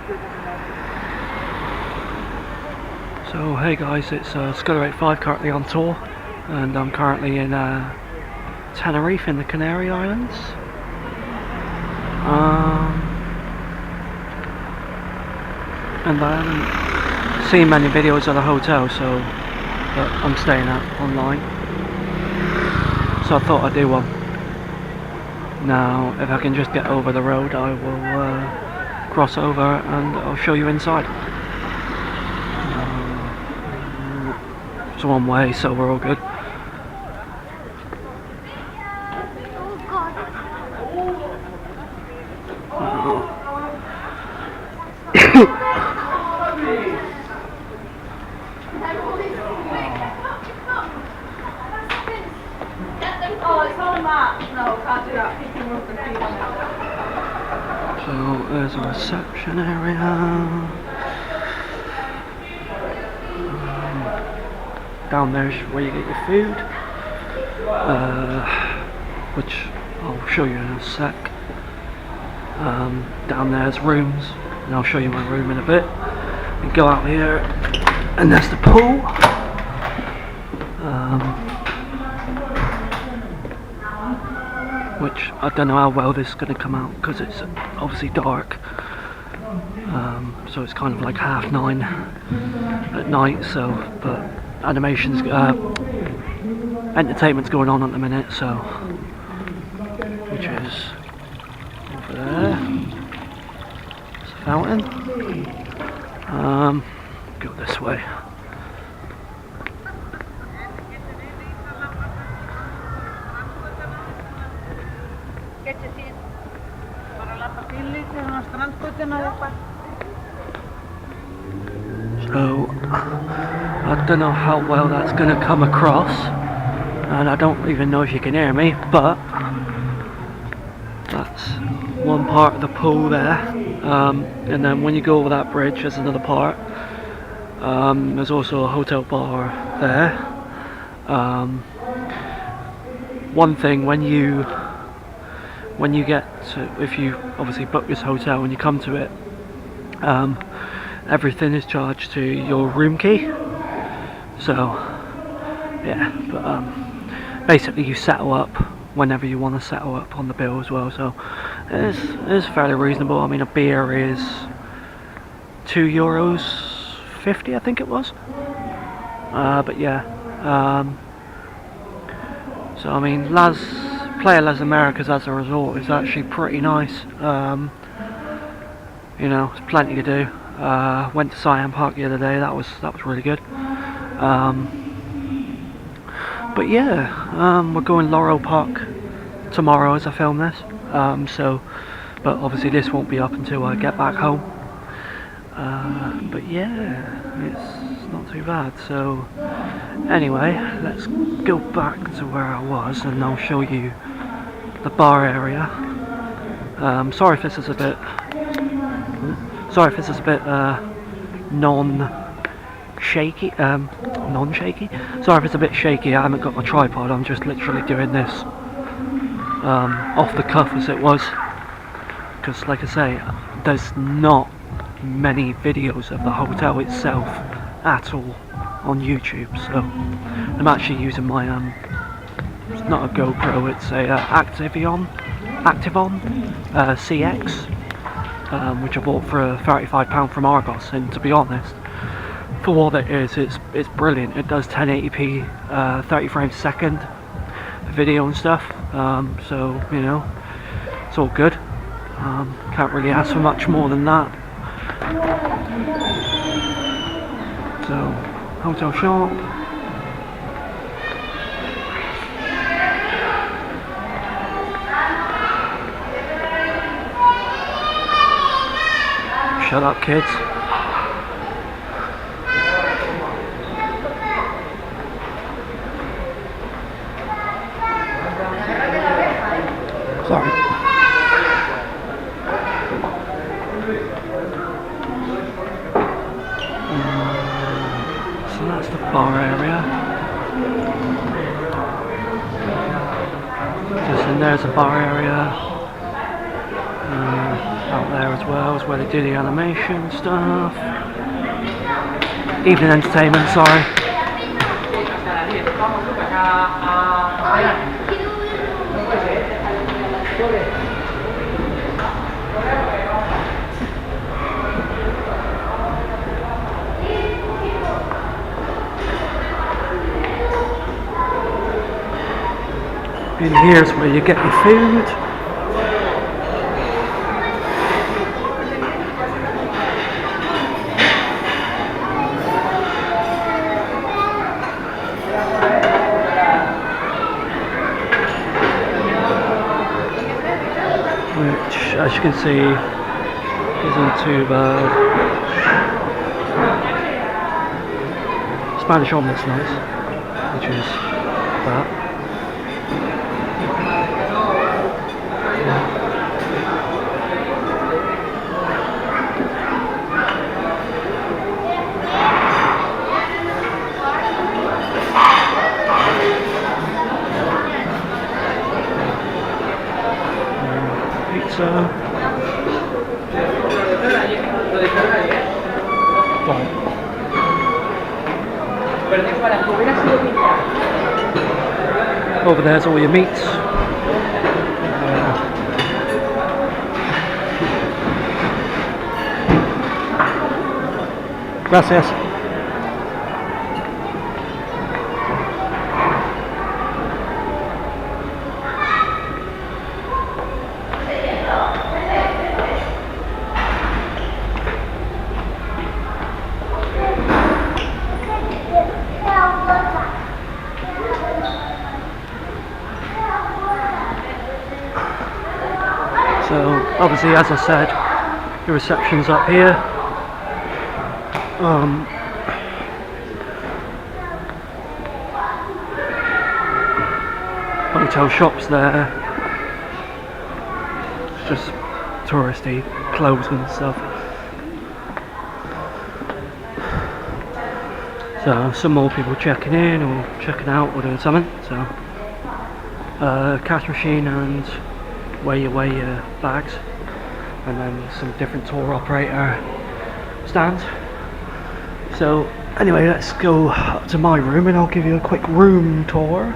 So hey guys, it's Scudder 85 currently on tour, and I'm currently in Tenerife in the Canary Islands. And I haven't seen many videos of the hotel, so that I'm staying at online. So I thought I'd do one. Now, if I can just get over the road, I will cross over and I'll show you inside. It's one way, so we're all good. So there's a reception area. Down there's where you get your food, which I'll show you in a sec. Down there's rooms, and I'll show you my room in a bit. You go out here, and there's the pool. Which I don't know how well this is going to come out because it's obviously dark. So it's kind of like 9:30 at night. So, but animations, entertainment's going on at the minute. So, which is over there. There's a fountain. Go this way. So I don't know how well that's going to come across, and I don't even know if you can hear me, but that's one part of the pool there, and then when you go over that bridge there's another part. There's also a hotel bar there. One thing, when you get to, if you obviously book this hotel and you come to it, everything is charged to your room key. So yeah, but basically you settle up whenever you want to settle up on the bill as well. So it's fairly reasonable. I mean, a beer is €2.50, I think it was. But yeah, so I mean, Playa Las Americas as a resort is actually pretty nice. You know, there's plenty to do. Went to Siam Park the other day. That was really good. But yeah, we're going Laurel Park tomorrow as I film this. But obviously this won't be up until I get back home. But yeah, it's not too bad. So anyway, let's go back to where I was, and I'll show you the bar area. Sorry if this is a bit non-shaky. Sorry if it's a bit shaky. I haven't got my tripod. I'm just literally doing this off the cuff as it was, because like I say, there's not many videos of the hotel itself at all on YouTube. So I'm actually using my it's not a GoPro, it's a Activon CX, which I bought for £35 from Argos, and to be honest, for what it is, it's brilliant. It does 1080p 30 frames a second video and stuff, so you know, it's all good. Can't really ask for much more than that. So, hotel shop. Shut up, kids. Sorry. So that's the bar area. Just in there's a bar area. out there as well, is where they do the animation stuff. Evening entertainment, sorry. And here's where you get your food. Which, as you can see, isn't too bad. Spanish omelette nice, which is that. Pizza. Over there's all your meats. Gracias. So obviously, as I said, the reception's up here. Hotel shops there. It's just touristy clothes and stuff. So some more people checking in or checking out or doing something. So cash machine and where you weigh your bags, and then some different tour operator stands. So anyway, let's go up to my room and I'll give you a quick room tour.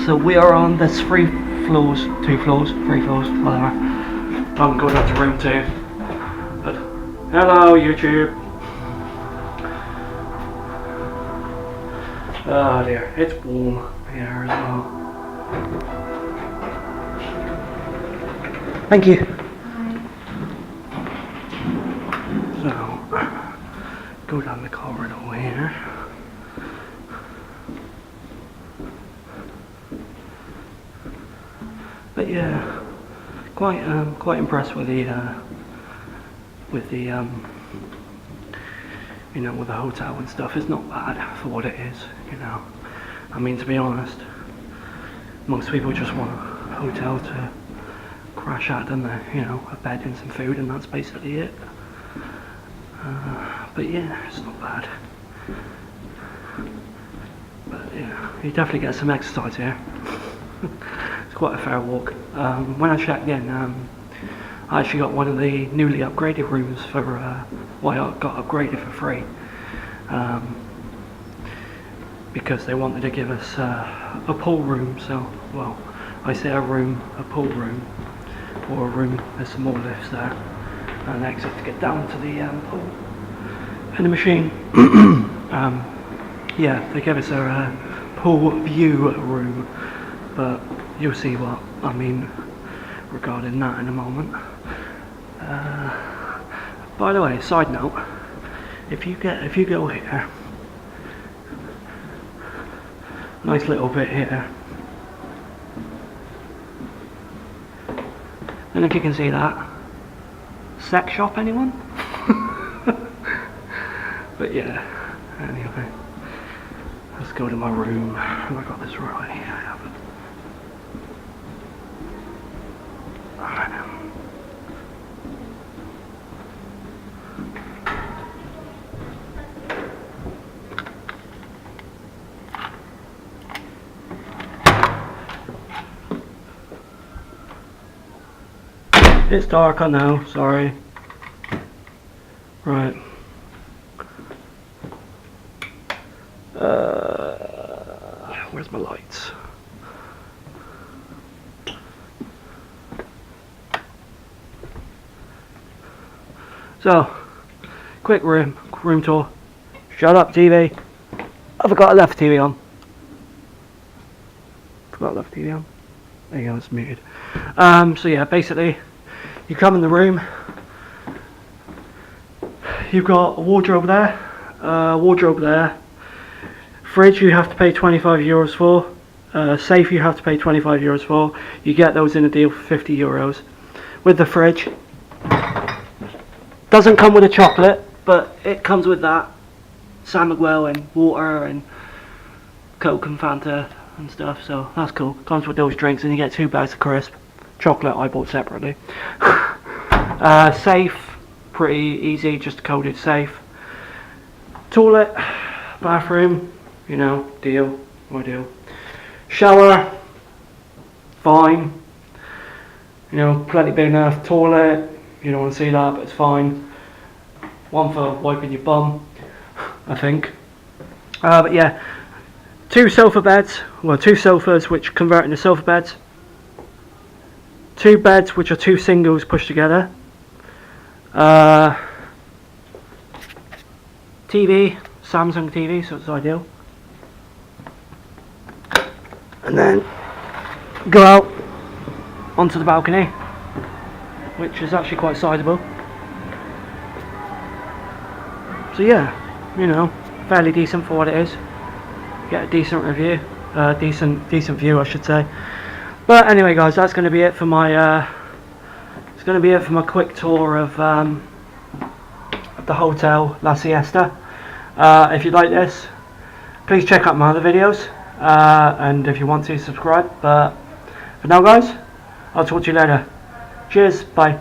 So we are on this three floors, whatever. I'm going up to room 2. But hello YouTube. Oh dear, it's warm here as well. Thank you. So, go down the corridor here. But yeah, quite impressed with the you know, with the hotel and stuff. It's not bad for what it is, you know. I mean, to be honest, most people just want a hotel to crash at, don't they? You know, a bed and some food, and that's basically it. But yeah, it's not bad. But yeah, you definitely get some exercise here. It's quite a fair walk. When I checked in, I actually got one of the newly upgraded rooms for, well, I got upgraded for free. Because they wanted to give us a pool room, so, well, I say a room, a pool room, or a room, there's some more lifts there, and an exit to get down to the pool. And the machine, yeah, they gave us a pool view room, but you'll see what I mean regarding that in a moment. By the way, side note, if you go here, nice little bit here, and if you can see that, sex shop, anyone? But yeah, anyway, let's go to my room. Have I got this right? I haven't. Alright. It's dark, I know, sorry. Right. Where's my lights? So, quick room tour. Shut up, TV. I forgot I left the TV on. There you go, it's muted. So yeah, basically, you come in the room. You've got a wardrobe there, fridge you have to pay €25 for, safe you have to pay €25 for. You get those in a deal for €50 with the fridge. Doesn't come with a chocolate, but it comes with that. San Miguel and water and Coke and Fanta and stuff, so that's cool. Comes with those drinks, and you get 2 bags of crisp. Chocolate I bought separately. Safe, pretty easy, just a coded safe. Toilet, bathroom, you know, deal. Shower, fine. You know, plenty big enough. Toilet, you don't want to see that, but it's fine. One for wiping your bum, I think. But yeah, 2 sofa beds, well 2 sofas which convert into sofa beds. 2 beds which are 2 singles pushed together. TV, Samsung TV, so it's ideal. And then go out onto the balcony, which is actually quite sizable. So yeah, you know, fairly decent for what it is. Get a decent review, decent view, I should say. But anyway, guys, that's going to be it for my quick tour of the Hotel La Siesta. If you like this, please check out my other videos, and if you want to, subscribe. But for now, guys, I'll talk to you later. Cheers, bye.